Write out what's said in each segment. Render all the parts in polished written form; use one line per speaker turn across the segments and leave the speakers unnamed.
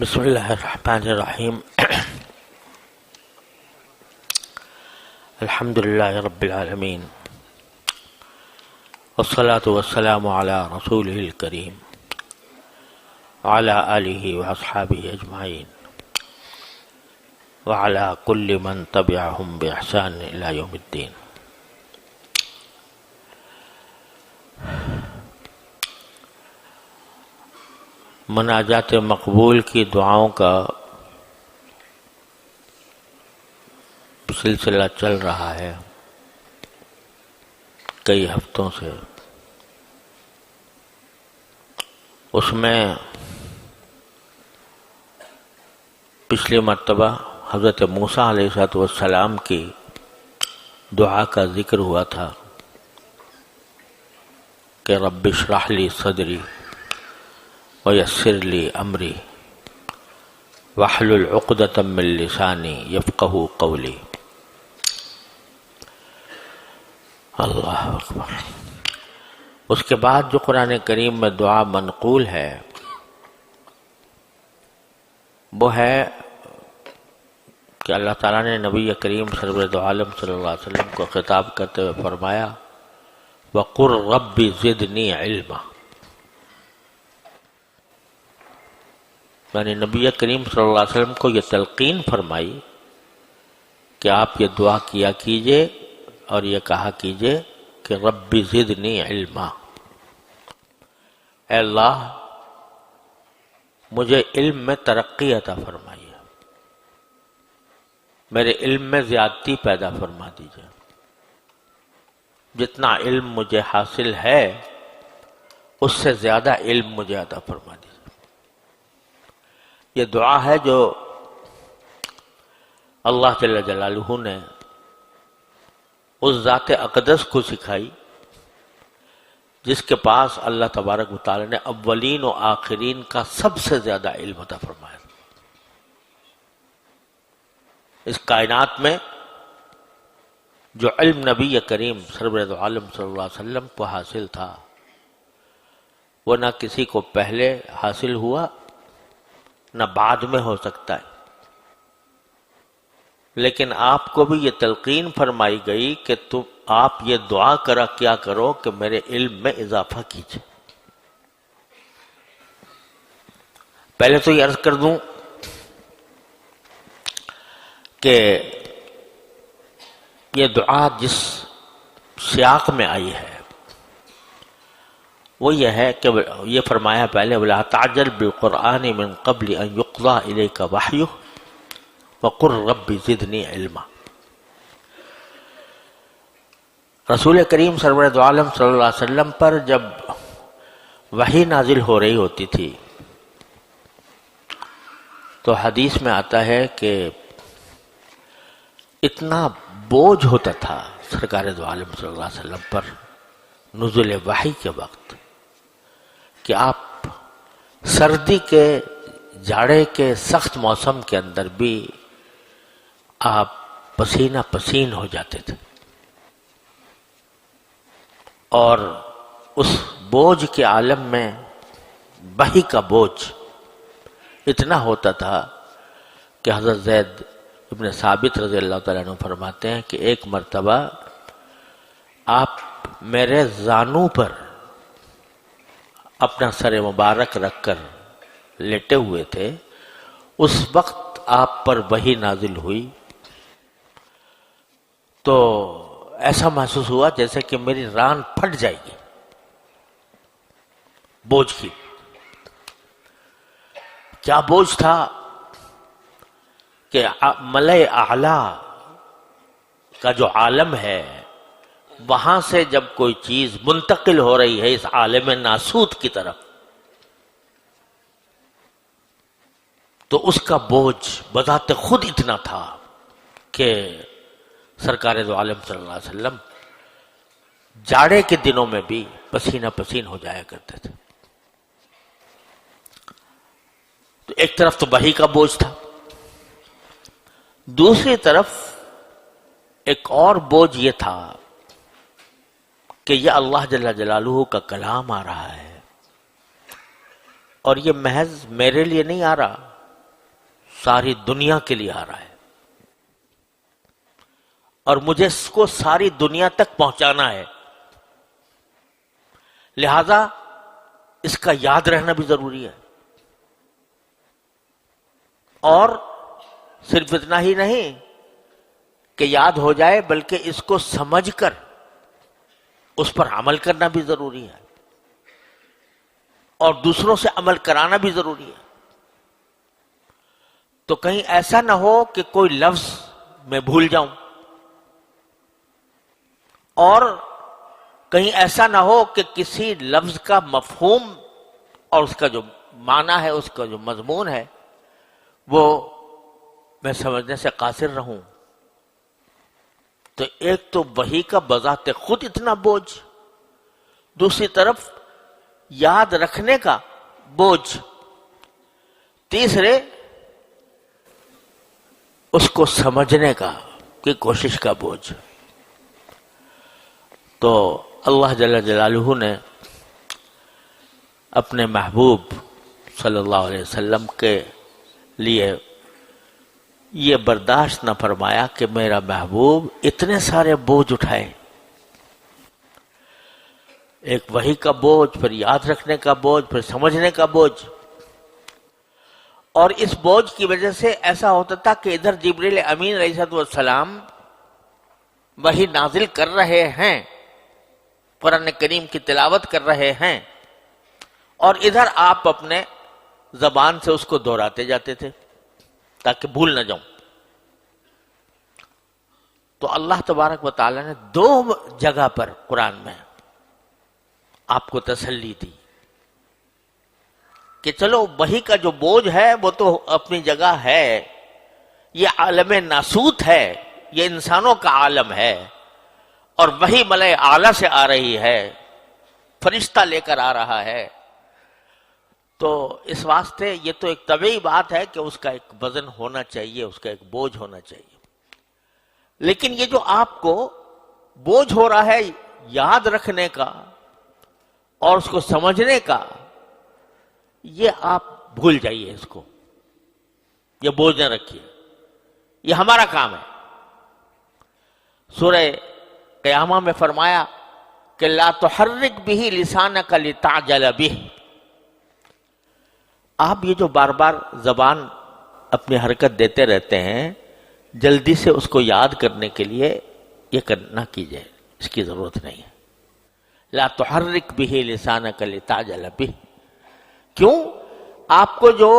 بسم اللہ الرحمن الرحیم الحمد للہ رب العالمین والصلاة والسلام علی رسولہ الکریم وعلی آلہ واصحابہ اجمعین وعلی کل من تبعہم بإحسان الی یوم الدین۔ مناجات مقبول کی دعاؤں کا سلسلہ چل رہا ہے کئی ہفتوں سے۔ اس میں پچھلی مرتبہ حضرت موسیٰ علیہ السلام کی دعا کا ذکر ہوا تھا کہ رب اشرح لی صدری ویسر لی امری واحلل عقدۃ من لسانی یفقہوا قولی۔ اللہ اکبر۔ اس کے بعد جو قرآن کریم میں دعا منقول ہے وہ ہے کہ اللہ تعالیٰ نے نبی کریم سرور دو عالم صلی اللہ علیہ وسلم کو خطاب کرتے ہوئے فرمایا وَقُلْ رَبِّ زِدْنِي عِلْمًا۔ یعنی نبی کریم صلی اللہ علیہ وسلم کو یہ تلقین فرمائی کہ آپ یہ دعا کیا کیجئے اور یہ کہا کیجئے کہ رب زدنی علما، اے اللہ مجھے علم میں ترقی عطا فرمائیے، میرے علم میں زیادتی پیدا فرما دیجئے، جتنا علم مجھے حاصل ہے اس سے زیادہ علم مجھے عطا فرما دیجئے۔ یہ دعا ہے جو اللہ جل جلالہ نے اس ذات اقدس کو سکھائی جس کے پاس اللہ تبارک و تعالی نے اولین و آخرین کا سب سے زیادہ علم عطا فرمایا۔ اس کائنات میں جو علم نبی کریم سرور دو عالم صلی اللہ علیہ وسلم کو حاصل تھا وہ نہ کسی کو پہلے حاصل ہوا نہ بعد میں ہو سکتا ہے، لیکن آپ کو بھی یہ تلقین فرمائی گئی کہ آپ یہ دعا کیا کرو کہ میرے علم میں اضافہ کیجئے۔ پہلے تو یہ عرض کر دوں کہ یہ دعا جس سیاق میں آئی ہے وہ یہ ہے کہ یہ فرمایا پہلے وَلَا تَعْجَلْ بِالْقُرْآنِ مِنْ قَبْلِ أَنْ يُقْضَى إِلَيْكَ وَحْيُهُ وَقُلْ رَبِّ زِدْنِي عِلْمًا۔ رسول کریم سرور دو عالم صلی اللہ علیہ وسلم پر جب وحی نازل ہو رہی ہوتی تھی تو حدیث میں آتا ہے کہ اتنا بوجھ ہوتا تھا سرکار دو عالم صلی اللہ علیہ وسلم پر نزول وحی کے وقت کہ آپ سردی کے جاڑے کے سخت موسم کے اندر بھی آپ پسینہ پسین ہو جاتے تھے، اور اس بوجھ کے عالم میں وحی کا بوجھ اتنا ہوتا تھا کہ حضرت زید ابن ثابت رضی اللہ تعالیٰ عنہ فرماتے ہیں کہ ایک مرتبہ آپ میرے زانوں پر اپنا سر مبارک رکھ کر لیٹے ہوئے تھے، اس وقت آپ پر وحی نازل ہوئی تو ایسا محسوس ہوا جیسے کہ میری ران پھٹ جائے گی بوجھ کی۔ کیا بوجھ تھا کہ ملأ اعلی کا جو عالم ہے وہاں سے جب کوئی چیز منتقل ہو رہی ہے اس عالم ناسوت کی طرف تو اس کا بوجھ بذات خود اتنا تھا کہ سرکار دو عالم صلی اللہ علیہ وسلم جاڑے کے دنوں میں بھی پسینہ پسین ہو جایا کرتے تھے۔ تو ایک طرف تو وحی کا بوجھ تھا، دوسری طرف ایک اور بوجھ یہ تھا کہ یہ اللہ جل جلالہ کا کلام آ رہا ہے اور یہ محض میرے لیے نہیں آ رہا ساری دنیا کے لیے آ رہا ہے اور مجھے اس کو ساری دنیا تک پہنچانا ہے، لہذا اس کا یاد رہنا بھی ضروری ہے۔ اور صرف اتنا ہی نہیں کہ یاد ہو جائے، بلکہ اس کو سمجھ کر اس پر عمل کرنا بھی ضروری ہے اور دوسروں سے عمل کرانا بھی ضروری ہے۔ تو کہیں ایسا نہ ہو کہ کوئی لفظ میں بھول جاؤں، اور کہیں ایسا نہ ہو کہ کسی لفظ کا مفہوم اور اس کا جو معنی ہے، اس کا جو مضمون ہے، وہ میں سمجھنے سے قاصر رہوں۔ تو ایک تو وحی کا بذات خود اتنا بوجھ، دوسری طرف یاد رکھنے کا بوجھ، تیسرے اس کو سمجھنے کا کی کوشش کا بوجھ۔ تو اللہ جل جلالہ نے اپنے محبوب صلی اللہ علیہ وسلم کے لیے یہ برداشت نہ فرمایا کہ میرا محبوب اتنے سارے بوجھ اٹھائے، ایک وحی کا بوجھ، پھر یاد رکھنے کا بوجھ، پھر سمجھنے کا بوجھ۔ اور اس بوجھ کی وجہ سے ایسا ہوتا تھا کہ ادھر جبریل امین علیہ السلام وحی نازل کر رہے ہیں، قرآن کریم کی تلاوت کر رہے ہیں، اور ادھر آپ اپنے زبان سے اس کو دہراتے جاتے تھے تاکہ بھول نہ جاؤں۔ تو اللہ تبارک و تعالی نے دو جگہ پر قرآن میں آپ کو تسلی دی کہ چلو وحی کا جو بوجھ ہے وہ تو اپنی جگہ ہے، یہ عالم ناسوت ہے، یہ انسانوں کا عالم ہے، اور وحی ملائے اعلیٰ سے آ رہی ہے، فرشتہ لے کر آ رہا ہے۔ تو اس واسطے یہ تو ایک طبعی بات ہے کہ اس کا ایک وزن ہونا چاہیے، اس کا ایک بوجھ ہونا چاہیے، لیکن یہ جو آپ کو بوجھ ہو رہا ہے یاد رکھنے کا اور اس کو سمجھنے کا، یہ آپ بھول جائیے، اس کو یہ بوجھ نہ رکھیے، یہ ہمارا کام ہے۔ سورہ قیامہ میں فرمایا کہ لا تحرک بہ لسانک لتعجل بہ، آپ یہ جو بار بار زبان اپنی حرکت دیتے رہتے ہیں، جلدی سے اس کو یاد کرنے کے لیے یہ نہ کیجیے، اس کی ضرورت نہیں ہے۔ لا تحرک بہ لسانک لتعجل بہ، کیوں؟ آپ کو جو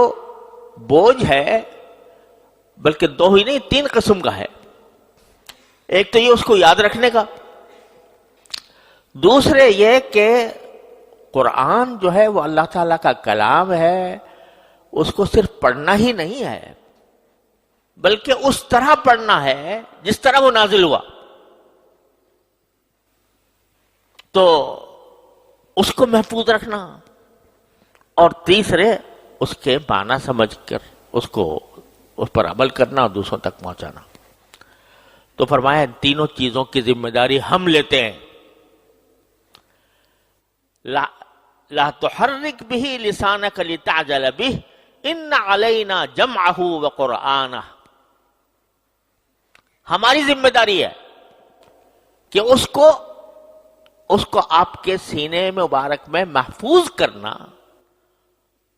بوجھ ہے، بلکہ دو ہی نہیں 3 قسم کا ہے۔ ایک تو یہ اس کو یاد رکھنے کا، دوسرے یہ کہ قرآن جو ہے وہ اللہ تعالیٰ کا کلام ہے، اس کو صرف پڑھنا ہی نہیں ہے، بلکہ اس طرح پڑھنا ہے جس طرح وہ نازل ہوا۔ تو اس کو محفوظ رکھنا، اور تیسرے اس کے معنی سمجھ کر اس پر عمل کرنا اور دوسروں تک پہنچانا۔ تو فرمایا ان تینوں چیزوں کی ذمہ داری ہم لیتے ہیں۔ لا تحرک بہ لسانک لتعجل بہ ان علینا جمعہ وقرآنہ، ہماری ذمہ داری ہے کہ اس کو آپ کے سینے مبارک میں محفوظ کرنا،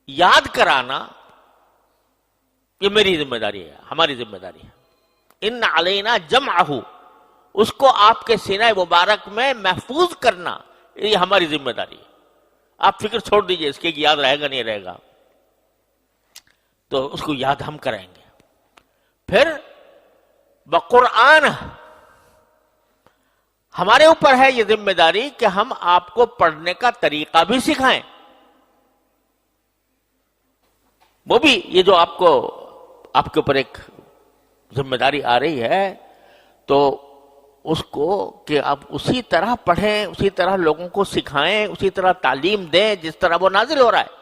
یاد کرانا، یہ میری ذمہ داری ہے، ہماری ذمہ داری ہے۔ ان علینا جمعہ، اس کو آپ کے سینہ مبارک میں محفوظ کرنا، یہ ہماری ذمہ داری ہے۔ آپ فکر چھوڑ دیجئے اس کے کہ یاد رہے گا نہیں رہے گا، تو اس کو یاد ہم کریں گے۔ پھر بقرآن، ہمارے اوپر ہے یہ ذمہ داری کہ ہم آپ کو پڑھنے کا طریقہ بھی سکھائیں۔ وہ بھی یہ جو آپ کے اوپر ایک ذمہ داری آ رہی ہے، تو اس کو کہ آپ اسی طرح پڑھیں، اسی طرح لوگوں کو سکھائیں، اسی طرح تعلیم دیں جس طرح وہ نازل ہو رہا ہے،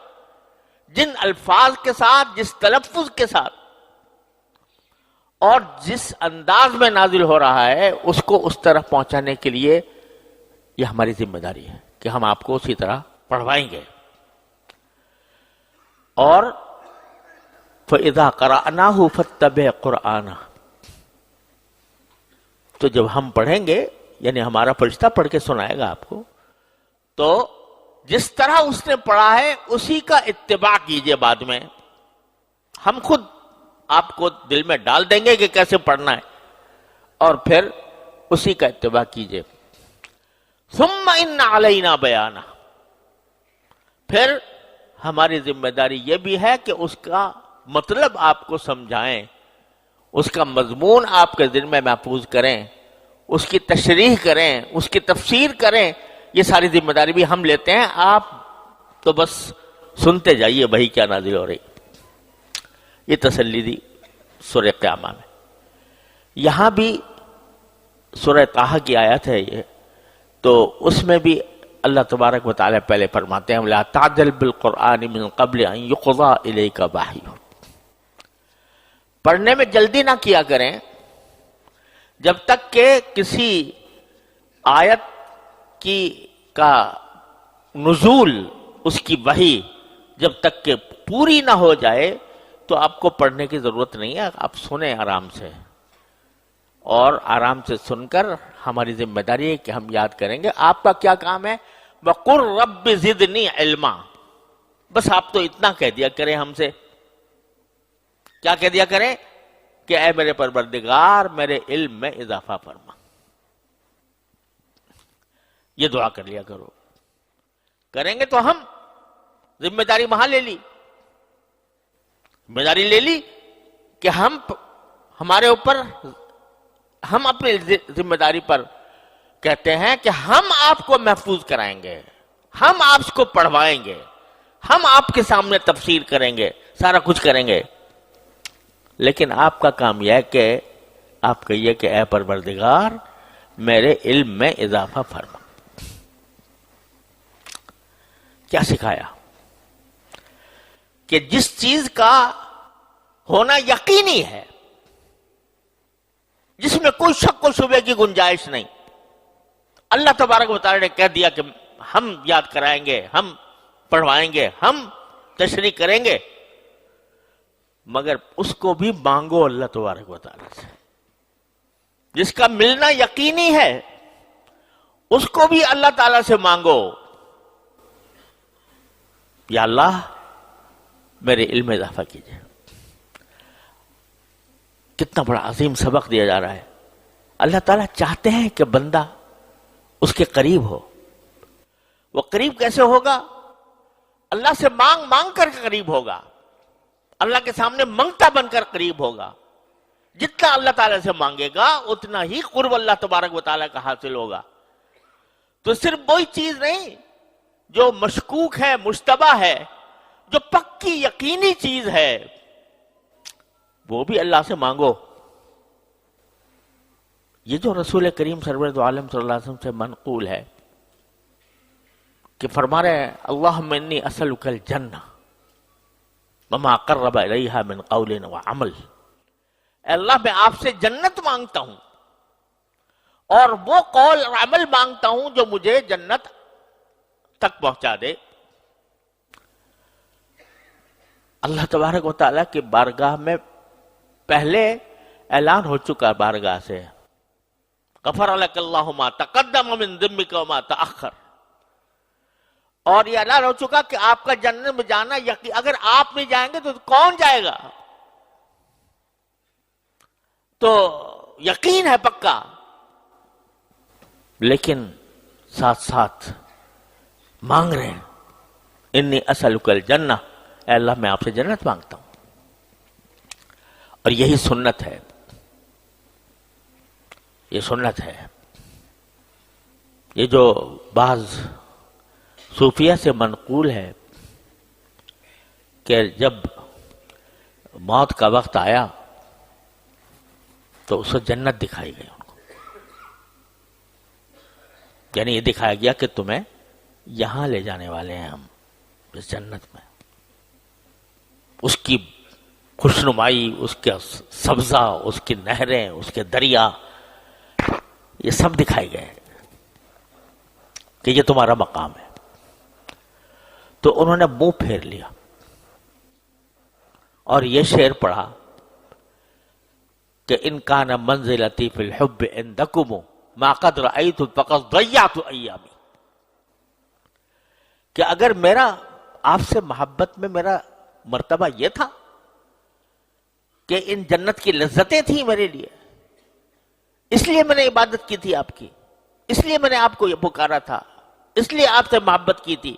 جن الفاظ کے ساتھ، جس تلفظ کے ساتھ اور جس انداز میں نازل ہو رہا ہے، اس کو اس طرح پہنچانے کے لیے یہ ہماری ذمہ داری ہے کہ ہم آپ کو اسی طرح پڑھوائیں گے۔ اور فَإِذَا قَرَأْنَاهُ فَاتَّبِعْ قُرْآنَهُ، تو جب ہم پڑھیں گے، یعنی ہمارا فرشتہ پڑھ کے سنائے گا آپ کو، تو جس طرح اس نے پڑھا ہے اسی کا اتباع کیجئے. بعد میں ہم خود آپ کو دل میں ڈال دیں گے کہ کیسے پڑھنا ہے، اور پھر اسی کا اتباع کیجئے. ثم ان علینا بیانہ، پھر ہماری ذمہ داری یہ بھی ہے کہ اس کا مطلب آپ کو سمجھائیں، اس کا مضمون آپ کے دل میں محفوظ کریں، اس کی تشریح کریں، اس کی تفسیر کریں. یہ ساری ذمہ داری بھی ہم لیتے ہیں، آپ تو بس سنتے جائیے وحی کیا نازل ہو رہی. یہ تسلی دی سورہ قیامہ میں. یہاں بھی سورہ طٰہٰ کی آیت ہے یہ، تو اس میں بھی اللہ تبارک و تعالیٰ پہلے فرماتے ہیں لَا تَعْجَلْ بِالْقُرْآنِ مِنْ قَبْلِ أَنْ يُقْضَىٰ إِلَيْكَ وَحْيُهُ، پڑھنے میں جلدی نہ کیا کریں جب تک کہ کسی آیت کا نزول، اس کی وحی جب تک کہ پوری نہ ہو جائے تو آپ کو پڑھنے کی ضرورت نہیں ہے. آپ سنیں آرام سے، اور آرام سے سن کر ہماری ذمہ داری ہے کہ ہم یاد کریں گے. آپ کا کیا کام ہے؟ وَقُلْ رَبِّ زِدْنِي عِلْمًا، بس آپ تو اتنا کہہ دیا کریں ہم سے. کیا کہہ دیا کریں؟ کہ اے میرے پروردگار میرے علم میں اضافہ فرما. یہ دعا کر لیا کرو. کریں گے تو ہم ذمہ داری وہاں لے لی، ذمہ داری لے لی کہ ہمارے اوپر، ہم اپنی ذمہ داری پر کہتے ہیں کہ ہم آپ کو محفوظ کرائیں گے، ہم آپ کو پڑھوائیں گے، ہم آپ کے سامنے تفسیر کریں گے، سارا کچھ کریں گے. لیکن آپ کا کام یہ ہے کہ آپ کہیے کہ اے پروردگار میرے علم میں اضافہ فرما. کیا سکھایا؟ کہ جس چیز کا ہونا یقینی ہے، جس میں کوئی شک و شبے کی گنجائش نہیں، اللہ تبارک و تعالی نے کہہ دیا کہ ہم یاد کرائیں گے، ہم پڑھوائیں گے، ہم تشریح کریں گے، مگر اس کو بھی مانگو اللہ تبارک و تعالی سے. جس کا ملنا یقینی ہے اس کو بھی اللہ تعالی سے مانگو، یا اللہ میرے علم میں اضافہ کیجئے. کتنا بڑا عظیم سبق دیا جا رہا ہے. اللہ تعالیٰ چاہتے ہیں کہ بندہ اس کے قریب ہو. وہ قریب کیسے ہوگا؟ اللہ سے مانگ مانگ کر قریب ہوگا، اللہ کے سامنے منگتا بن کر قریب ہوگا. جتنا اللہ تعالیٰ سے مانگے گا اتنا ہی قرب اللہ تبارک و تعالیٰ کا حاصل ہوگا. تو صرف وہی چیز نہیں جو مشکوک ہے، مشتبہ ہے، جو پکی یقینی چیز ہے وہ بھی اللہ سے مانگو. یہ جو رسول کریم سرور دو عالم صلی اللہ علیہ وسلم سے منقول ہے کہ فرما رہے ہیں اللہم انی اسألک الجنہ وما قرب الیہا من قول وعمل. اے اللہ میں آپ سے جنت مانگتا ہوں اور وہ قول اور عمل مانگتا ہوں جو مجھے جنت تک پہنچا دے. اللہ تبارک و تعالیٰ کی بارگاہ میں پہلے اعلان ہو چکا بارگاہ سے غفر لک اللہ ما تقدم من ذنبک وما تأخر، اور یہ اعلان ہو چکا کہ آپ کا جنت میں جانا یقین، اگر آپ نہیں جائیں گے تو کون جائے گا؟ تو یقین ہے پکا. لیکن ساتھ ساتھ مانگ رہے ہیں انی اسألک الجنہ، اے اللہ میں آپ سے جنت مانگتا ہوں. اور یہی سنت ہے، یہ سنت ہے. یہ جو بعض صوفیہ سے منقول ہے کہ جب موت کا وقت آیا تو اسے جنت دکھائی گئی ان کو، یعنی یہ دکھایا گیا کہ تمہیں یہاں لے جانے والے ہیں ہم اس جنت میں. اس کی خوشنمائی، اس کے سبزہ، اس کی نہریں، اس کے دریا، یہ سب دکھائے گئے کہ یہ تمہارا مقام ہے. تو انہوں نے منہ پھیر لیا اور یہ شعر پڑھا کہ ان کان منزلتی فی الحب عندکم ما قد رأیت فقد ضیعت ایامی، کہ اگر میرا آپ سے محبت میں میرا مرتبہ یہ تھا کہ ان جنت کی لذتیں تھیں میرے لیے، اس لیے میں نے عبادت کی تھی آپ کی، اس لیے میں نے آپ کو یہ پکارا تھا، اس لیے آپ سے محبت کی تھی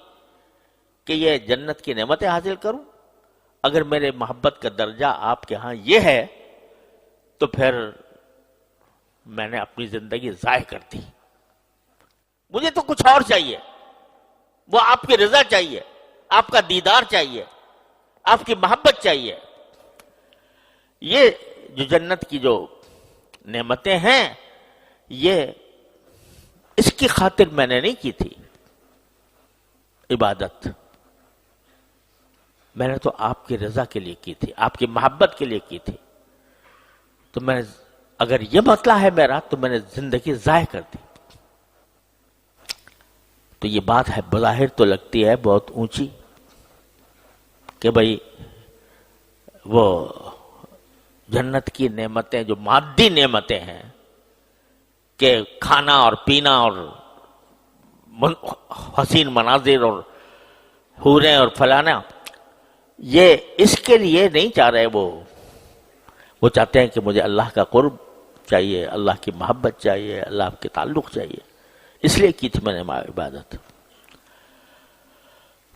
کہ یہ جنت کی نعمتیں حاصل کروں، اگر میرے محبت کا درجہ آپ کے ہاں یہ ہے تو پھر میں نے اپنی زندگی ضائع کر دی، مجھے تو کچھ اور چاہیے، وہ آپ کی رضا چاہیے، آپ کا دیدار چاہیے، آپ کی محبت چاہیے۔ یہ جو جنت کی جو نعمتیں ہیں یہ اس کی خاطر میں نے نہیں کی تھی عبادت، میں نے تو آپ کی رضا کے لیے کی تھی، آپ کی محبت کے لیے کی تھی، تو میں نے اگر یہ مسئلہ ہے میرا تو میں نے زندگی ضائع کر دی۔ تو یہ بات ہے بظاہر تو لگتی ہے بہت اونچی کہ بھئی وہ جنت کی نعمتیں جو مادی نعمتیں ہیں کہ کھانا اور پینا اور حسین مناظر اور حوریں اور فلانا، یہ اس کے لیے نہیں چاہ رہے، وہ چاہتے ہیں کہ مجھے اللہ کا قرب چاہیے، اللہ کی محبت چاہیے، اللہ کے تعلق چاہیے، اس لیے کی تھی میں نے عبادت۔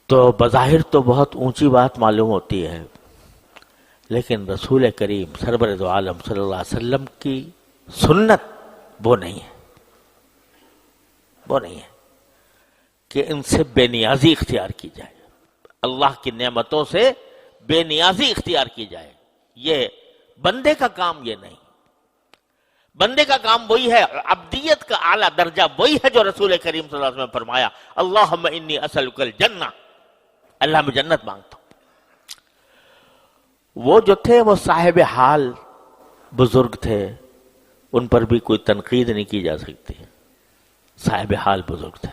تو بظاہر تو بہت اونچی بات معلوم ہوتی ہے، لیکن رسول کریم سرور دو عالم صلی اللہ علیہ وسلم کی سنت وہ نہیں ہے، وہ نہیں ہے کہ ان سے بے نیازی اختیار کی جائے، اللہ کی نعمتوں سے بے نیازی اختیار کی جائے، یہ بندے کا کام یہ نہیں۔ بندے کا کام وہی ہے، عبدیت کا اعلیٰ درجہ وہی ہے جو رسول کریم صلی اللہ علیہ وسلم نے فرمایا اللہم انی اسألک الجنہ، اللہ میں جنت مانگتا ہوں۔ وہ جو تھے وہ صاحب حال بزرگ تھے، ان پر بھی کوئی تنقید نہیں کی جا سکتی، صاحب حال بزرگ تھے،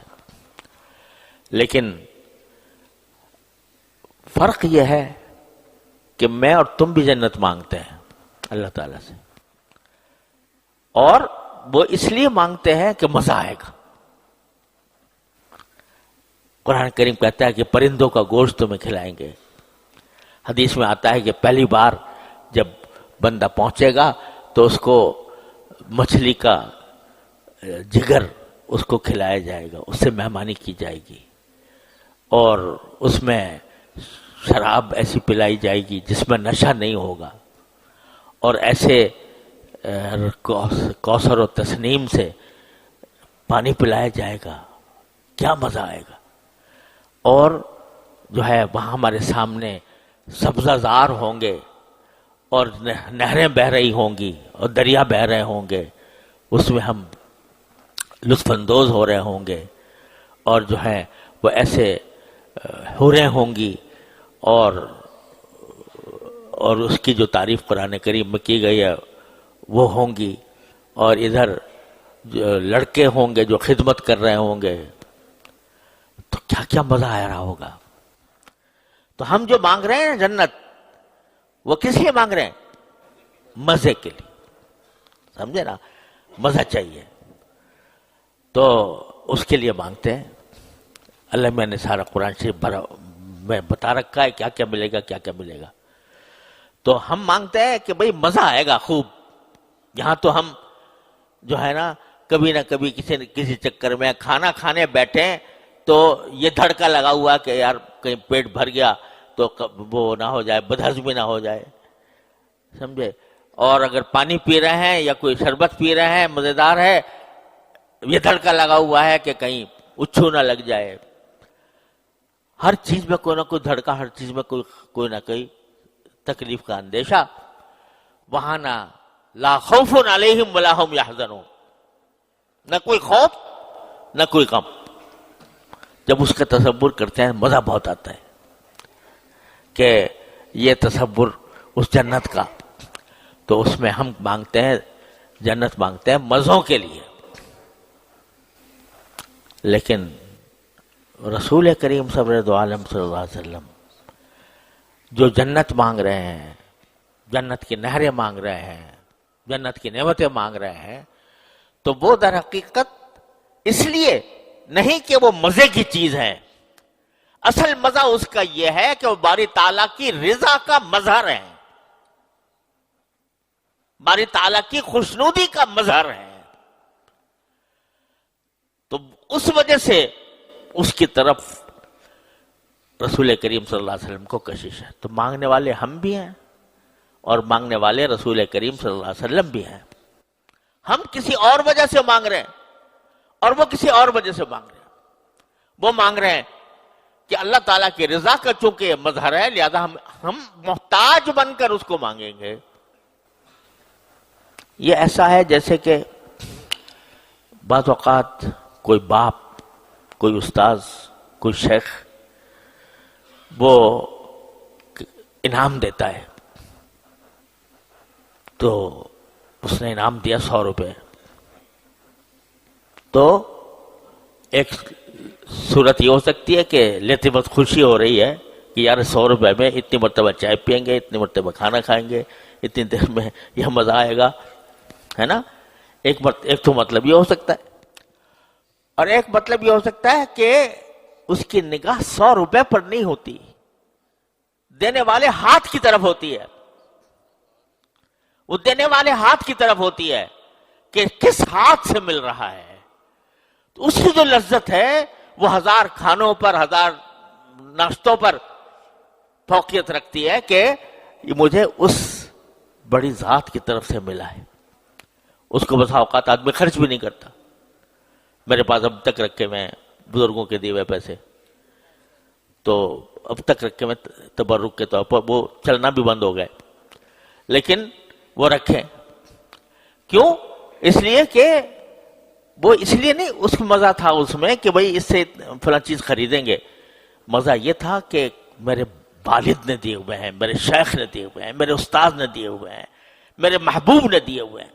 لیکن فرق یہ ہے کہ میں اور تم بھی جنت مانگتے ہیں اللہ تعالیٰ سے، اور وہ اس لیے مانگتے ہیں کہ مزہ آئے گا۔ قرآن کریم کہتا ہے کہ پرندوں کا گوشت تمہیں کھلائیں گے، حدیث میں آتا ہے کہ پہلی بار جب بندہ پہنچے گا تو اس کو مچھلی کا جگر اس کو کھلایا جائے گا، اس سے مہمانی کی جائے گی، اور اس میں شراب ایسی پلائی جائے گی جس میں نشہ نہیں ہوگا، اور ایسے کوثر و تسنیم سے پانی پلایا جائے گا، کیا مزہ آئے گا۔ اور جو ہے وہاں ہمارے سامنے سبزہ زار ہوں گے، اور نہریں بہہ رہی ہوں گی، اور دریا بہہ رہے ہوں گے، اس میں ہم لطف اندوز ہو رہے ہوں گے، اور جو ہے وہ ایسے حوریں ہوں گی، اور اس کی جو تعریف قرآن کریم میں کی گئی ہے وہ ہوں گی، اور ادھر جو لڑکے ہوں گے جو خدمت کر رہے ہوں گے، تو کیا کیا مزہ آ رہا ہوگا۔ تو ہم جو مانگ رہے ہیں جنت، وہ کس لیے مانگ رہے ہیں؟ مزے کے لیے، سمجھے نا، مزہ چاہیے، تو اس کے لیے مانگتے ہیں۔ اللہ میں نے سارا قرآن شریف میں بتا رکھا ہے کیا کیا ملے گا، کیا کیا ملے گا، تو ہم مانگتے ہیں کہ بھئی مزہ آئے گا خوب۔ یہاں تو ہم جو ہے نا کبھی نہ کبھی کسی چکر میں کھانا کھانے بیٹھے تو یہ دھڑکا لگا ہوا کہ یار کہیں پیٹ بھر گیا تو وہ نہ ہو جائے، بدہضمی نہ ہو جائے، سمجھے، اور اگر پانی پی رہے ہیں یا کوئی شربت پی رہے ہیں مزیدار ہے، یہ دھڑکا لگا ہوا ہے کہ کہیں اچھو نہ لگ جائے۔ ہر چیز میں کوئی نہ کوئی دھڑکا، ہر چیز میں کوئی نہ کوئی تکلیف کا اندیشہ۔ وہاں نہ لا خوف علیہم ولا ہم یحزنون، نہ کوئی خوف نہ کوئی غم۔ جب اس کا تصور کرتے ہیں مزہ بہت آتا ہے کہ یہ تصور اس جنت کا، تو اس میں ہم مانگتے ہیں جنت، مانگتے ہیں مزوں کے لیے، لیکن رسول کریم صلی اللہ علیہ وسلم جو جنت مانگ رہے ہیں، جنت کی نہریں مانگ رہے ہیں، جنت کی نعمتیں مانگ رہے ہیں، تو وہ در حقیقت اس لیے نہیں کہ وہ مزے کی چیز ہے، اصل مزہ اس کا یہ ہے کہ وہ باری تعالیٰ کی رضا کا مظہر ہے، باری تعالیٰ کی خوشنودی کا مظہر ہے. تو اس وجہ سے اس کی طرف رسول کریم صلی اللہ علیہ وسلم کو کشش ہے. تو مانگنے والے ہم بھی ہیں اور مانگنے والے رسول کریم صلی اللہ علیہ وسلم بھی ہیں. ہم کسی اور وجہ سے مانگ رہے ہیں اور وہ کسی اور وجہ سے مانگ رہے ہیں. وہ مانگ رہے ہیں کہ اللہ تعالیٰ کی رضا کا چونکہ مظہر ہے لہذا ہم محتاج بن کر اس کو مانگیں گے. یہ ایسا ہے جیسے کہ بعض اوقات کوئی باپ، کوئی استاذ، کوئی شیخ وہ انعام دیتا ہے، تو اس نے انعام دیا 100 روپے. تو ایک صورت یہ ہو سکتی ہے کہ لیتے وقت خوشی ہو رہی ہے کہ یار 100 روپے میں اتنی مرتبہ چائے پئیں گے، اتنی مرتبہ کھانا کھائیں گے، اتنی دیر میں یہ مزہ آئے گا، ہے نا. ایک تو مطلب یہ ہو سکتا ہے، اور ایک مطلب یہ ہو سکتا ہے کہ اس کی نگاہ 100 روپے پر نہیں ہوتی، دینے والے ہاتھ کی طرف ہوتی ہے. وہ دینے والے ہاتھ کی طرف ہوتی ہے کہ کس ہاتھ سے مل رہا ہے. تو اس کی جو لذت ہے وہ 1000 کھانوں پر، 1000 ناشتوں پر فوقیت رکھتی ہے کہ یہ مجھے اس بڑی ذات کی طرف سے ملا ہے. اس کو بسا اوقات آدمی خرچ بھی نہیں کرتا. میرے پاس اب تک رکھے میں بزرگوں کے دیے ہوئے پیسے، تو اب تک رکھے میں تبرک کے طور پر، وہ چلنا بھی بند ہو گئے لیکن وہ رکھیں. کیوں؟ اس لیے کہ وہ اس لیے نہیں، اس کو مزہ تھا اس میں کہ بھئی اس سے فلاں چیز خریدیں گے. مزہ یہ تھا کہ میرے والد نے دیے ہوئے ہیں، میرے شیخ نے دیے ہوئے ہیں، میرے استاد نے دیے ہوئے ہیں، میرے محبوب نے دیے ہوئے ہیں.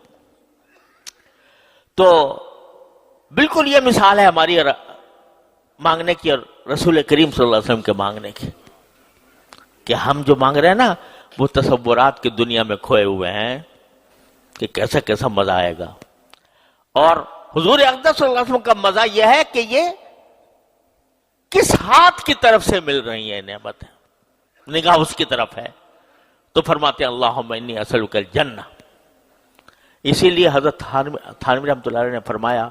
تو بالکل یہ مثال ہے ہماری مانگنے کی اور رسول کریم صلی اللہ علیہ وسلم کے مانگنے کی، کہ ہم جو مانگ رہے ہیں نا وہ تصورات کی دنیا میں کھوئے ہوئے ہیں کہ کیسا کیسا مزہ آئے گا. اور حضور اقدس صلی اللہ علیہ وسلم کا مزہ یہ ہے کہ یہ کس ہاتھ کی طرف سے مل رہی ہے نعمت، نگاہ اس کی طرف ہے. تو فرماتے ہیں اللہم انی اسألک الجنہ. اسی لیے حضرت تھانوی رحمۃ اللہ علیہ نے فرمایا،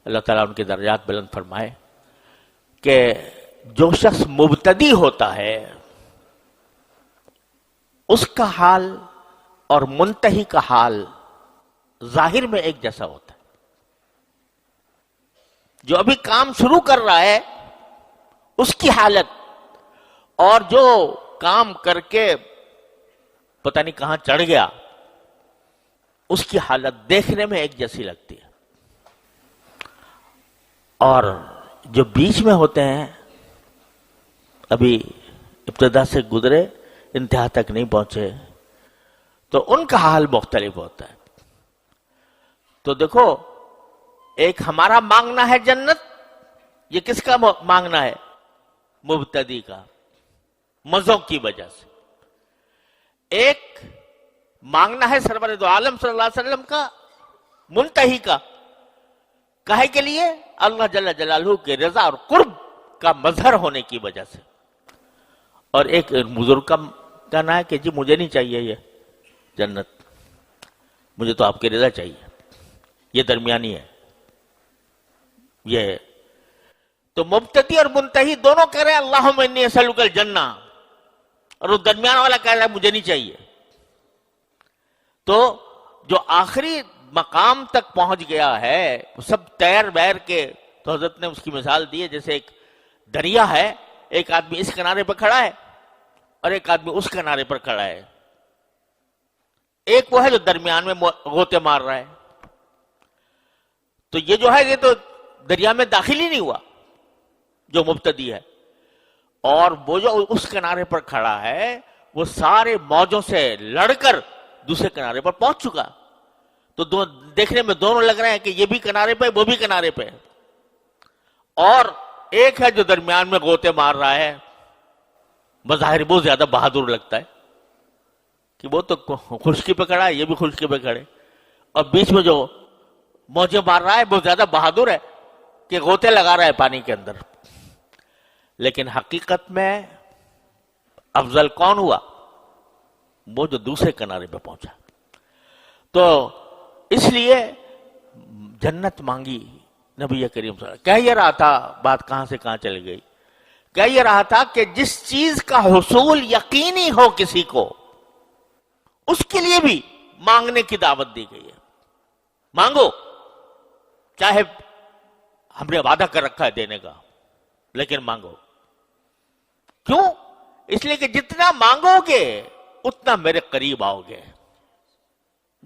اللہ تعالیٰ ان کے درجات بلند فرمائے، کہ جو شخص مبتدی ہوتا ہے اس کا حال اور منتہی کا حال ظاہر میں ایک جیسا ہوتا ہے. جو ابھی کام شروع کر رہا ہے اس کی حالت اور جو کام کر کے پتہ نہیں کہاں چڑھ گیا اس کی حالت دیکھنے میں ایک جیسی لگتی ہے. اور جو بیچ میں ہوتے ہیں، ابھی ابتدا سے گزرے انتہا تک نہیں پہنچے، تو ان کا حال مختلف ہوتا ہے. تو دیکھو، ایک ہمارا مانگنا ہے جنت، یہ کس کا مانگنا ہے؟ مبتدی کا، مزوں کی وجہ سے. ایک مانگنا ہے سرور دو عالم صلی اللہ علیہ وسلم کا، منتہی کا، کہے کے لیے اللہ جل جلالہ کے رضا اور قرب کا مظہر ہونے کی وجہ سے. اور ایک بزرگ کا کہنا ہے کہ جی مجھے نہیں چاہیے یہ جنت، مجھے تو آپ کی رضا چاہیے. یہ درمیانی ہے. یہ تو مبتدی اور منتہی دونوں کہہ رہے ہیں اللہم انی اسألک الجنہ، اور وہ درمیان والا کہہ رہا ہے مجھے نہیں چاہیے. تو جو آخری مقام تک پہنچ گیا ہے وہ سب تیر بیر کے، تو حضرت نے اس کی مثال دی ہے جیسے ایک دریا ہے، ایک آدمی اس کنارے پر کھڑا ہے اور ایک آدمی اس کنارے پر کھڑا ہے. ایک وہ ہے جو درمیان میں غوطے مار رہا ہے. تو یہ جو ہے یہ تو دریا میں داخل ہی نہیں ہوا جو مبتدی ہے. اور وہ جو اس کنارے پر کھڑا ہے وہ سارے موجوں سے لڑ کر دوسرے کنارے پر پہنچ چکا. تو دیکھنے میں دونوں لگ رہے ہیں کہ یہ بھی کنارے پہ وہ بھی کنارے پہ. اور ایک ہے جو درمیان میں غوطے مار رہا ہے بظاہر بہت زیادہ بہادر لگتا ہے کہ وہ تو خشکی پہ کھڑا ہے، یہ بھی خشکی پہ کھڑے، اور بیچ میں جو موجیں مار رہا ہے بہت زیادہ بہادر ہے کہ غوطے لگا رہا ہے پانی کے اندر. لیکن حقیقت میں افضل کون ہوا؟ وہ جو دوسرے کنارے پہ پہنچا. تو اس لیے جنت مانگی نبی کریم صلی اللہ علیہ وسلم. کہہ یہ رہا تھا، بات کہاں سے کہاں چلی گئی، کہہ یہ رہا تھا کہ جس چیز کا حصول یقینی ہو کسی کو، اس کے لیے بھی مانگنے کی دعوت دی گئی ہے. مانگو، چاہے ہم نے وعدہ کر رکھا ہے دینے کا، لیکن مانگو. کیوں؟ اس لیے کہ جتنا مانگو گے اتنا میرے قریب آؤ گے،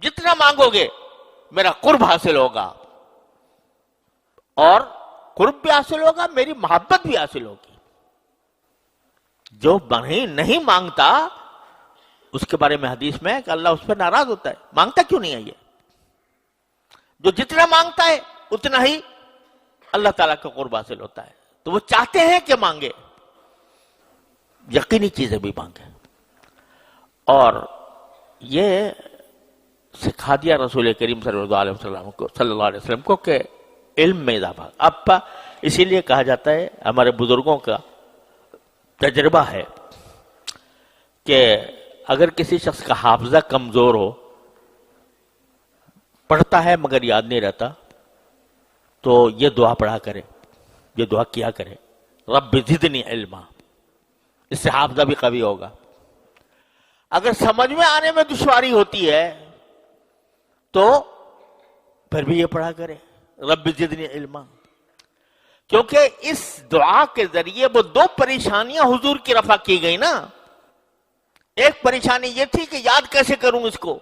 جتنا مانگو گے میرا قرب حاصل ہوگا، اور قرب بھی حاصل ہوگا، میری محبت بھی حاصل ہوگی. جو نہیں مانگتا اس کے بارے میں حدیث میں ہے کہ اللہ اس پہ ناراض ہوتا ہے. مانگتا کیوں نہیں ہے یہ؟ جو جتنا مانگتا ہے اتنا ہی اللہ تعالیٰ کا قرب حاصل ہوتا ہے. تو وہ چاہتے ہیں کہ مانگے، یقینی چیزیں بھی مانگے. اور یہ سکھا دیا رسول کریم صلی اللہ علیہ وسلم کو کہ علم میں اضافہ. اب اسی لیے کہا جاتا ہے، ہمارے بزرگوں کا تجربہ ہے کہ اگر کسی شخص کا حافظہ کمزور ہو، پڑھتا ہے مگر یاد نہیں رہتا، تو یہ دعا پڑھا کرے، یہ دعا کیا کرے، رب زدنی علما. اس سے حافظہ بھی قوی ہوگا. اگر سمجھ میں آنے میں دشواری ہوتی ہے تو پھر بھی یہ پڑھا کرے، رب زدنی علما. کیونکہ اس دعا کے ذریعے وہ دو پریشانیاں حضور کی رفع کی گئی نا. ایک پریشانی یہ تھی کہ یاد کیسے کروں اس کو،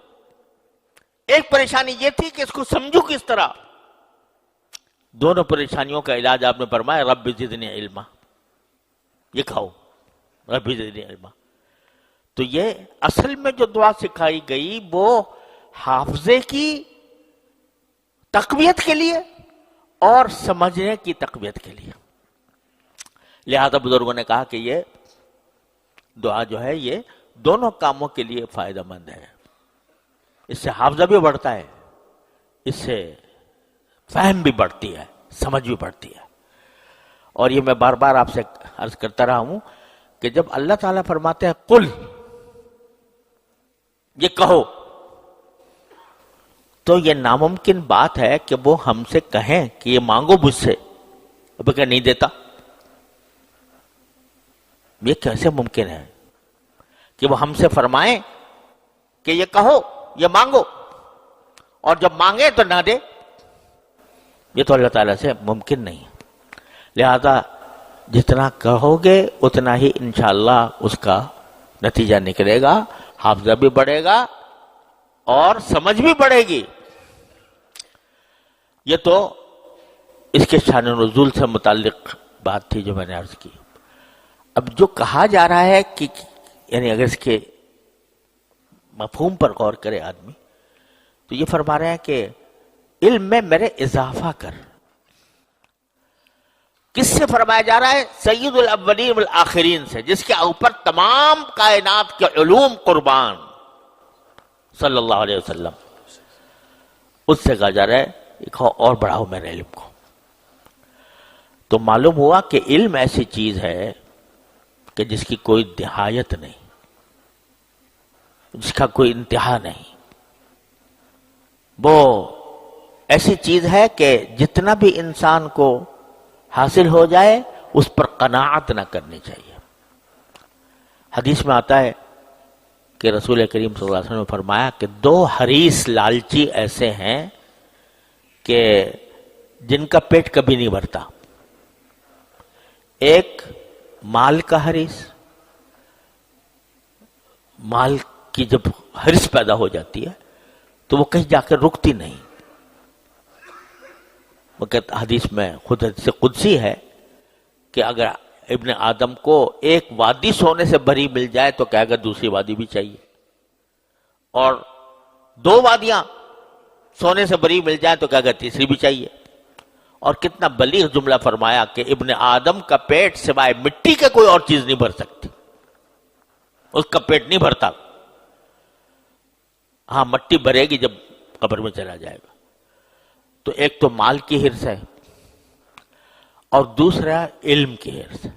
ایک پریشانی یہ تھی کہ اس کو سمجھوں کس طرح. دونوں پریشانیوں کا علاج آپ نے فرمایا رب زدنی علما. یہ کہو رب زدنی علما. تو یہ اصل میں جو دعا سکھائی گئی وہ حافظے کی تقویت کے لیے اور سمجھنے کی تقویت کے لیے. لہذا بزرگوں نے کہا کہ یہ دعا جو ہے یہ دونوں کاموں کے لیے فائدہ مند ہے. اس سے حافظہ بھی بڑھتا ہے، اس سے فہم بھی بڑھتی ہے، سمجھ بھی بڑھتی ہے. اور یہ میں بار بار آپ سے عرض کرتا رہا ہوں کہ جب اللہ تعالیٰ فرماتے ہیں قل، یہ کہو، تو یہ ناممکن بات ہے کہ وہ ہم سے کہیں کہ یہ مانگو مجھ سے، اب کیا نہیں دیتا. یہ کیسے ممکن ہے کہ وہ ہم سے فرمائیں کہ یہ کہو، یہ مانگو، اور جب مانگے تو نہ دے؟ یہ تو اللہ تعالیٰ سے ممکن نہیں. لہذا جتنا کہو گے اتنا ہی انشاءاللہ اس کا نتیجہ نکلے گا، حافظہ بھی بڑھے گا اور سمجھ بھی بڑھے گی. یہ تو اس کے شان نزول سے متعلق بات تھی جو میں نے عرض کی. اب جو کہا جا رہا ہے کہ یعنی اگر اس کے مفہوم پر غور کرے آدمی تو یہ فرما رہے ہیں کہ علم میں میرے اضافہ کر. کس سے فرمایا جا رہا ہے؟ سید الاولین والآخرین سے، جس کے اوپر تمام کائنات کے علوم قربان، صلی اللہ علیہ وسلم. اس سے کہا جا رہا ہے اور بڑھاؤ میرے علم کو. تو معلوم ہوا کہ علم ایسی چیز ہے کہ جس کی کوئی نہایت نہیں، جس کا کوئی انتہا نہیں. وہ ایسی چیز ہے کہ جتنا بھی انسان کو حاصل ہو جائے اس پر قناعت نہ کرنی چاہیے. حدیث میں آتا ہے کہ رسول کریم صلی اللہ علیہ وسلم نے فرمایا کہ دو حریص لالچی ایسے ہیں کہ جن کا پیٹ کبھی نہیں بھرتا. ایک مال کا حریص، مال کی جب حرص پیدا ہو جاتی ہے تو وہ کہیں جا کے رکتی نہیں. وہ حدیث میں خود حدیث قدسی ہے کہ اگر ابن آدم کو ایک وادی سونے سے بھری مل جائے تو کہے گا دوسری وادی بھی چاہیے، اور دو وادیاں سونے سے بھری مل جائے تو کہے گا تیسری بھی چاہیے. اور کتنا بلیغ جملہ فرمایا کہ ابن آدم کا پیٹ سوائے مٹی کے کوئی اور چیز نہیں بھر سکتی. اس کا پیٹ نہیں بھرتا. ہاں مٹی بھرے گی جب قبر میں چلا جائے گا. تو ایک تو مال کی ہرس ہے اور دوسرا علم کی ہرس ہے.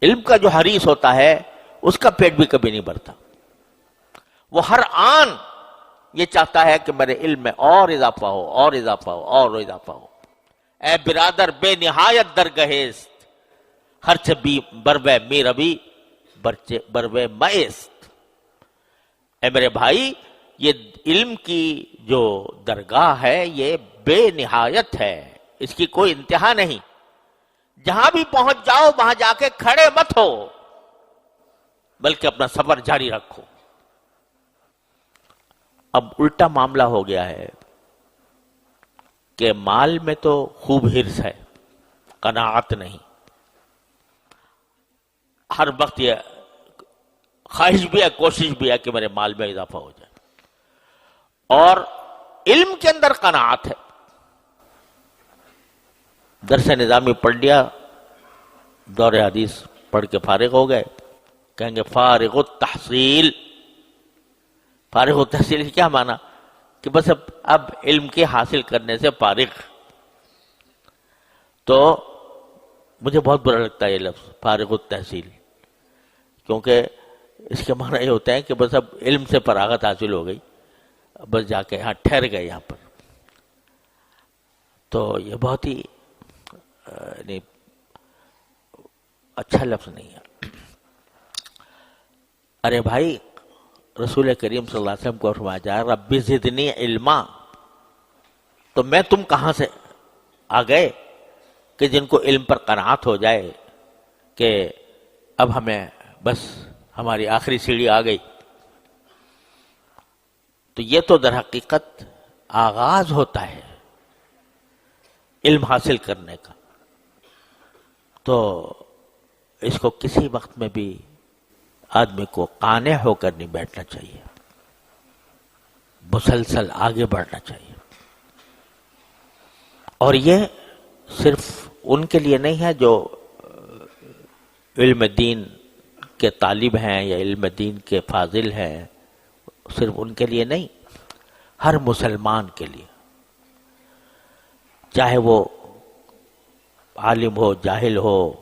علم کا جو حریص ہوتا ہے اس کا پیٹ بھی کبھی نہیں بھرتا. وہ ہر آن یہ چاہتا ہے کہ میرے علم میں اور اضافہ ہو، اور اضافہ ہو، اور اضافہ ہو. اے برادر بے نہایت درگہست، ہرچ بھی بروے می روی بروے مائست. اے میرے بھائی، یہ علم کی جو درگاہ ہے یہ بے نہایت ہے، اس کی کوئی انتہا نہیں. جہاں بھی پہنچ جاؤ وہاں جا کے کھڑے مت ہو، بلکہ اپنا سفر جاری رکھو. اب الٹا معاملہ ہو گیا ہے کہ مال میں تو خوب ہرس ہے، قناعت نہیں. ہر وقت یہ خواہش بھی ہے، کوشش بھی ہے کہ میرے مال میں اضافہ ہو جائے. اور علم کے اندر قناعت ہے. درس نظامی پڑھ لیا، دور حدیث پڑھ کے فارغ ہو گئے، کہیں گے فارغ التحصیل. فارغ التحصیل کی کیا معنی؟ کہ بس اب علم کے حاصل کرنے سے فارغ. تو مجھے بہت برا لگتا ہے یہ لفظ فارغ التحصیل، کیونکہ اس کے معنی یہ ہوتا ہے کہ بس اب علم سے فراغت حاصل ہو گئی، بس جا کے یہاں ٹھہر گئے یہاں پر. تو یہ بہت ہی اچھا لفظ نہیں ہے. ارے بھائی، رسول کریم صلی اللہ علیہ وسلم کو فرمایا جائے رب زدنی علما، تو میں تم کہاں سے آ گئے کہ جن کو علم پر قناعت ہو جائے کہ اب ہمیں بس ہماری آخری سیڑھی آ گئی. تو یہ تو در حقیقت آغاز ہوتا ہے علم حاصل کرنے کا. تو اس کو کسی وقت میں بھی آدمی کو قانع ہو کر نہیں بیٹھنا چاہیے، مسلسل آگے بڑھنا چاہیے. اور یہ صرف ان کے لیے نہیں ہے جو علم دین کے طالب ہیں یا علم دین کے فاضل ہیں، صرف ان کے لیے نہیں، ہر مسلمان کے لیے، چاہے وہ عالم ہو، جاہل ہو،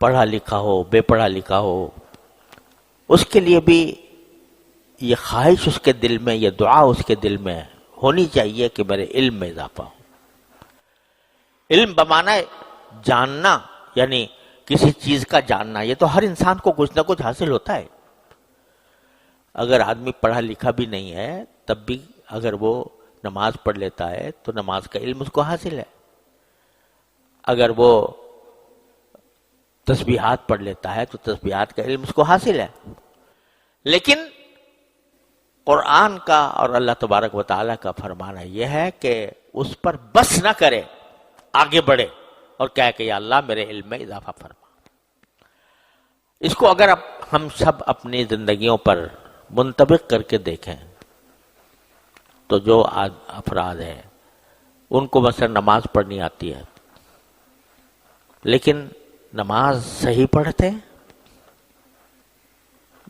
پڑھا لکھا ہو، بے پڑھا لکھا ہو، اس کے لیے بھی یہ خواہش اس کے دل میں، یہ دعا اس کے دل میں ہونی چاہیے کہ میرے علم میں اضافہ ہو. علم بمعنی جاننا، یعنی کسی چیز کا جاننا. یہ تو ہر انسان کو کچھ نہ کچھ حاصل ہوتا ہے. اگر آدمی پڑھا لکھا بھی نہیں ہے تب بھی اگر وہ نماز پڑھ لیتا ہے تو نماز کا علم اس کو حاصل ہے. اگر وہ تسبیحات پڑھ لیتا ہے تو تسبیحات کا علم اس کو حاصل ہے. لیکن قرآن کا اور اللہ تبارک و تعالیٰ کا فرمانا یہ ہے کہ اس پر بس نہ کرے، آگے بڑھے اور کہے کہ یا اللہ میرے علم میں اضافہ فرما. اس کو اگر ہم سب اپنی زندگیوں پر منطبق کر کے دیکھیں تو جو افراد ہیں ان کو مثلا نماز پڑھنی آتی ہے لیکن نماز صحیح پڑھتے ہیں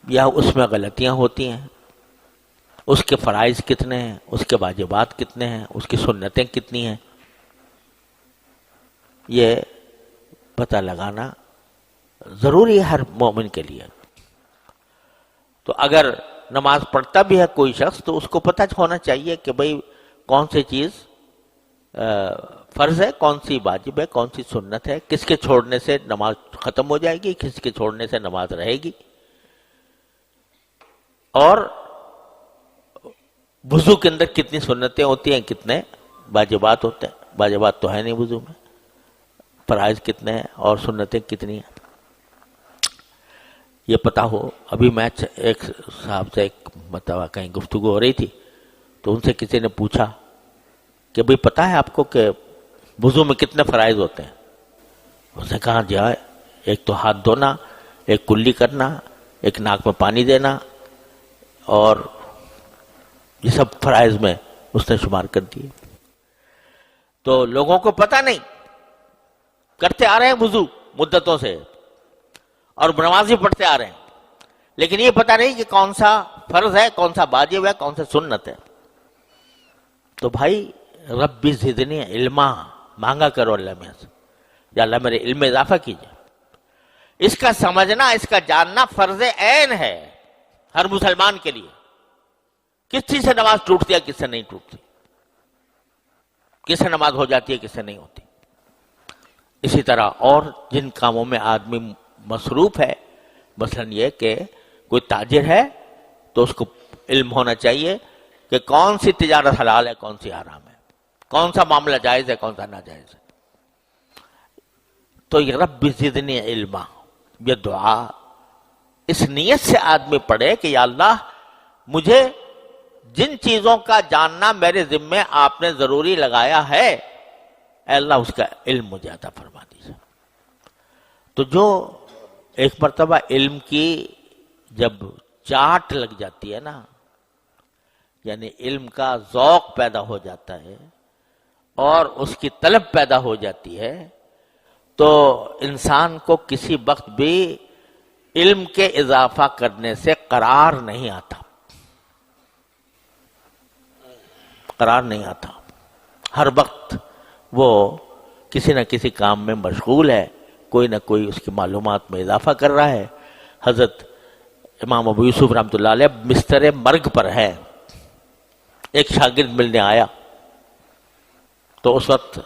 یا اس میں غلطیاں ہوتی ہیں، اس کے فرائض کتنے ہیں، اس کے واجبات کتنے ہیں، اس کی سنتیں کتنی ہیں، یہ پتہ لگانا ضروری ہے ہر مومن کے لیے. تو اگر نماز پڑھتا بھی ہے کوئی شخص تو اس کو پتہ ہونا چاہیے کہ بھئی کون سی چیز فرض ہے، کون سی واجب ہے، کون سی سنت ہے، کس کے چھوڑنے سے نماز ختم ہو جائے گی، کس کے چھوڑنے سے نماز رہے گی. اور وضو کے اندر کتنی سنتیں ہوتی ہیں، کتنے واجبات ہوتے ہیں. واجبات تو ہے نہیں وضو میں، فرائض کتنے ہیں اور سنتیں کتنی ہیں یہ پتہ ہو. ابھی میں ایک صاحب سے ایک مرتبہ کہیں گفتگو ہو رہی تھی تو ان سے کسی نے پوچھا کہ بھئی پتہ ہے آپ کو کہ وضو میں کتنے فرائض ہوتے ہیں؟ اس نے کہا جی ایک تو ہاتھ دھونا، ایک کلی کرنا، ایک ناک میں پانی دینا، اور یہ سب فرائض میں اس نے شمار کر دیے. تو لوگوں کو پتہ نہیں، کرتے آ رہے ہیں وضو مدتوں سے اور نماز بھی پڑھتے آ رہے ہیں لیکن یہ پتہ نہیں کہ کون سا فرض ہے، کون سا واجب ہے، کون سا سنت ہے۔ تو بھائی رب زدنی علما مانگا کرو اللہ میں سے، یا اللہ میرے علم میں اضافہ کیجئے۔ اس کا سمجھنا، اس کا جاننا فرض عین ہے ہر مسلمان کے لیے۔ کس چیز سے نماز ٹوٹتی ہے، کس سے نہیں ٹوٹتی، کس سے نماز ہو جاتی ہے، کس سے نہیں ہوتی۔ اسی طرح اور جن کاموں میں آدمی مصروف ہے، مثلا یہ کہ کوئی تاجر ہے تو اس کو علم ہونا چاہیے کہ کون سی تجارت حلال ہے، کون سی حرام ہے، کون سا معاملہ جائز ہے، کون سا ناجائز ہے۔ تو یہ رب زدنی علما، یہ دعا اس نیت سے آدمی پڑھے کہ یا اللہ مجھے جن چیزوں کا جاننا میرے ذمے آپ نے ضروری لگایا ہے، اے اللہ اس کا علم مجھے عطا فرما دیجیے۔ تو جو ایک مرتبہ علم کی جب چاٹ لگ جاتی ہے نا، یعنی علم کا ذوق پیدا ہو جاتا ہے اور اس کی طلب پیدا ہو جاتی ہے، تو انسان کو کسی وقت بھی علم کے اضافہ کرنے سے قرار نہیں آتا، قرار نہیں آتا۔ ہر وقت وہ کسی نہ کسی کام میں مشغول ہے، کوئی نہ کوئی اس کی معلومات میں اضافہ کر رہا ہے۔ حضرت امام ابو یوسف رحمۃ اللہ علیہ بستر مرگ پر ہے، ایک شاگرد ملنے آیا تو اس وقت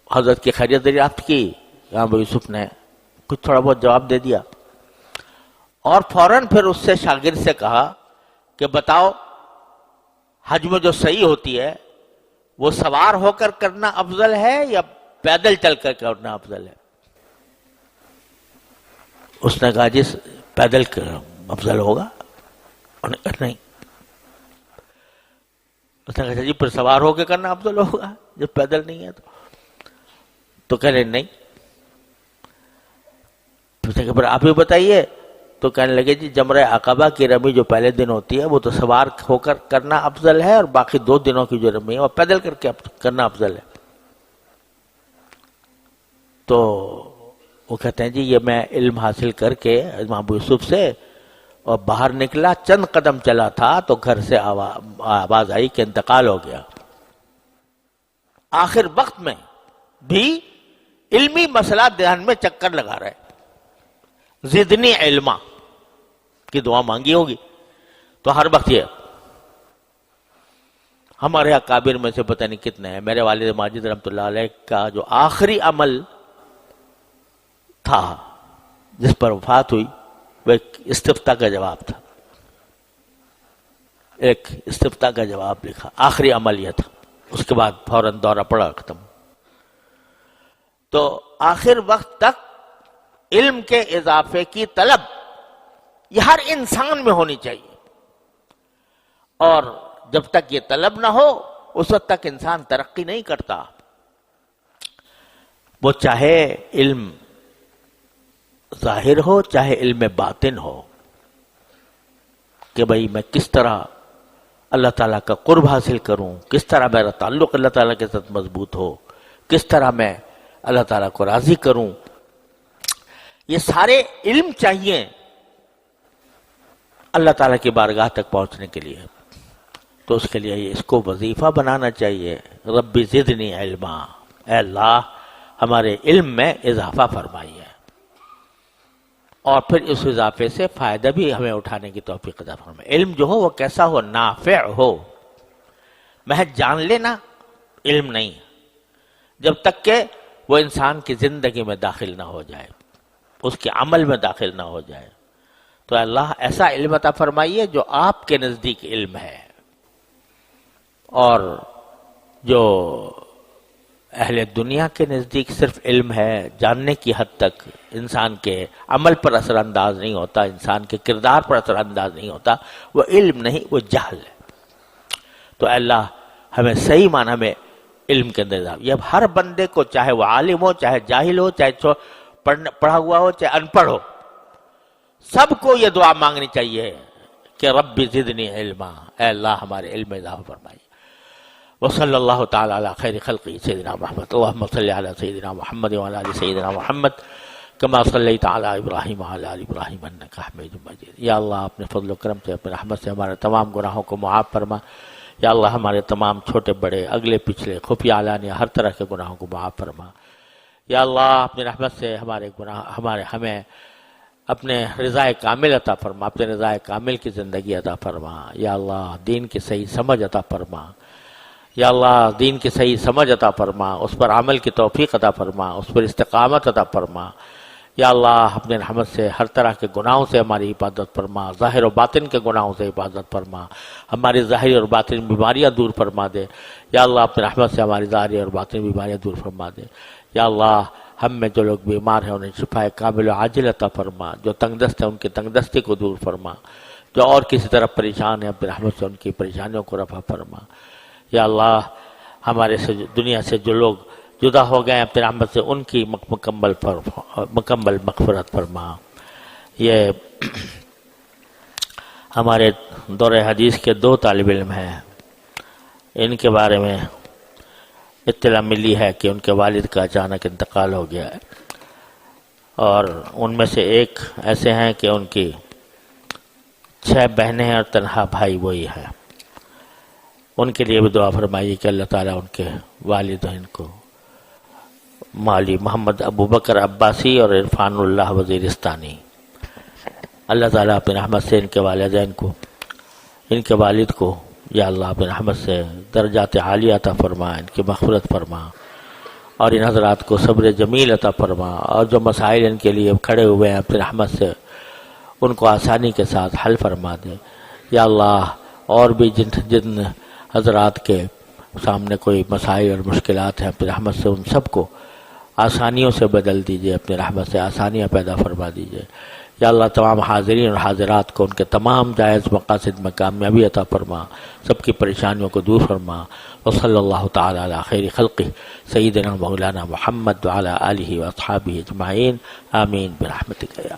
حضرت کی خیریت دریافت کی، امام ابو یوسف نے کچھ تھوڑا بہت جواب دے دیا، اور فوراً پھر اس سے شاگرد سے کہا کہ بتاؤ حج میں جو صحیح ہوتی ہے وہ سوار ہو کر کرنا افضل ہے یا پیدل چل کر کرنا افضل ہے؟ اس نے کہا جی پیدل افضل ہوگا، اور نہیں، اس نے کہا جی پھر سوار ہو کے کرنا افضل ہوگا جب پیدل نہیں ہے تو کہہ رہے نہیں۔ پھر آپ ہی بتائیے، تو کہنے لگے جی جمرہ عقبہ کی رمی جو پہلے دن ہوتی ہے وہ تو سوار ہو کر کرنا افضل ہے، اور باقی 2 دنوں کی جو رمی ہے وہ پیدل کر کے کرنا افضل ہے۔ تو وہ کہتے ہیں جی یہ میں علم حاصل کر کے امام ابو یوسف سے اور باہر نکلا، چند قدم چلا تھا تو گھر سے آواز آئی کہ انتقال ہو گیا۔ آخر وقت میں بھی علمی مسئلہ دھیان میں چکر لگا رہے، زدنی علما کی دعا مانگی ہوگی۔ تو ہر وقت یہ ہمارے اکابر میں سے پتہ نہیں کتنے ہیں، میرے والد ماجد رحمۃ اللہ علیہ کا جو آخری عمل تھا جس پر وفات ہوئی وہ ایک استفتاء کا جواب تھا، ایک استفتاء کا جواب لکھا، آخری عمل یہ تھا، اس کے بعد فوراً دورہ پڑا ختم۔ تو آخر وقت تک علم کے اضافے کی طلب یہ ہر انسان میں ہونی چاہیے، اور جب تک یہ طلب نہ ہو اس وقت تک انسان ترقی نہیں کرتا۔ وہ چاہے علم ظاہر ہو چاہے علم باطن ہو، کہ بھئی میں کس طرح اللہ تعالیٰ کا قرب حاصل کروں، کس طرح میرا تعلق اللہ تعالیٰ کے ساتھ مضبوط ہو، کس طرح میں اللہ تعالیٰ کو راضی کروں، یہ سارے علم چاہیے اللہ تعالیٰ کی بارگاہ تک پہنچنے کے لیے۔ تو اس کے لیے اس کو وظیفہ بنانا چاہیے، رب زدنی علما، اے اللہ ہمارے علم میں اضافہ فرمائیے، اور پھر اس اضافے سے فائدہ بھی ہمیں اٹھانے کی توفیق عطا فرمائے۔ علم جو ہو وہ کیسا ہو؟ نافع ہو۔ محض جان لینا علم نہیں، جب تک کہ وہ انسان کی زندگی میں داخل نہ ہو جائے، اس کے عمل میں داخل نہ ہو جائے۔ تو اللہ ایسا علم عطا فرمائیے جو آپ کے نزدیک علم ہے، اور جو اہل دنیا کے نزدیک صرف علم ہے، جاننے کی حد تک، انسان کے عمل پر اثر انداز نہیں ہوتا، انسان کے کردار پر اثر انداز نہیں ہوتا، وہ علم نہیں، وہ جہل ہے۔ تو اللہ ہمیں صحیح معنی میں علم کے اندر یہ ہر بندے کو، چاہے وہ عالم ہو چاہے جاہل ہو، چاہے پڑھا ہوا ہو چاہے ان پڑھ ہو، سب کو یہ دعا مانگنی چاہیے کہ رب زدنی علما، اے اللہ ہمارے علم میں اضافہ فرمائیے۔ وصلی اللہ تعالی علی خیر خلقہ سیدنا محمد، اللہم صلی علی سیدنا محمد وعلی آل سیدنا محمد کما صلیت علی ابراہیم وعلی آل ابراہیم انک حمید مجید۔ یا اللہ اپنے فضل و کرم سے اپنے رحمت سے ہمارے تمام گناہوں کو معاف فرما۔ یا اللہ ہمارے تمام چھوٹے بڑے اگلے پچھلے خفیہ علانیہ ہر طرح کے گناہوں کو معاف فرما۔ یا اللہ اپنی رحمت سے ہمیں اپنے رضا کامل عطا فرما، اپنے رضا کامل کی زندگی عطا فرما۔ یا اللہ دین کی صحیح سمجھ عطا فرما۔ یا اللہ دین کی صحیح سمجھ عطا فرما، اس پر عمل کی توفیق عطا فرما، اس پر استقامت عطا فرما۔ یا اللہ اپنے رحمت سے ہر طرح کے گناہوں سے ہماری حفاظت فرما، ظاہر و باطن کے گناہوں سے حفاظت فرما، ہماری ظاہری اور باطن بیماریاں دور فرما دے۔ یا اللہ اپنے رحمت سے ہماری ظاہری اور باطن بیماریاں دور فرما دے۔ یا اللہ ہم میں جو لوگ بیمار ہیں انہیں شفا کامل و عاجل عطا فرما، جو تنگ دست ہیں ان کی تنگ دستی کو دور فرما، جو اور کسی طرف پریشان ہیں اپنے رحمت سے ان کی پریشانیوں کو رفع فرما۔ یا اللہ ہمارے سے دنیا سے جو لوگ جدا ہو گئے ہیں اپنے رحمت سے ان کی مکمل مغفرت فرما۔ یہ ہمارے دور حدیث کے 2 طالب علم ہیں، ان کے بارے میں اطلاع ملی ہے کہ ان کے والد کا اچانک انتقال ہو گیا ہے، اور ان میں سے ایک ایسے ہیں کہ ان کی 6 بہنیں ہیں اور تنہا بھائی وہی ہے۔ ان کے لیے بھی دعا فرمائیے کہ اللہ تعالیٰ ان کے والدین کو مالی محمد ابو بکر عباسی اور عرفان اللہ وزیرستانی، اللہ تعالیٰ اپنی رحمت سے ان کے والدین کو، ان کے والد کو یا اللہ اپنی رحمت سے درجات عالیہ عطا فرما، ان کی مغفرت فرما، اور ان حضرات کو صبر جمیل عطا فرما، اور جو مسائل ان کے لیے کھڑے ہوئے ہیں اپنی رحمت سے ان کو آسانی کے ساتھ حل فرما دے۔ یا اللہ اور بھی جن حضرات کے سامنے کوئی مسائل اور مشکلات ہیں اپنی رحمت سے ان سب کو آسانیوں سے بدل دیجئے، اپنی رحمت سے آسانیاں پیدا فرما دیجئے۔ یا اللہ تمام حاضرین اور حاضرات کو ان کے تمام جائز مقاصد میں کامیابی عطا فرما، سب کی پریشانیوں کو دور فرما۔ وصلی اللہ تعالی علی خیر خلقہ سیدنا مولانا محمد وعلی آلہ واصحابہ اجمعین، آمین برحمتک یا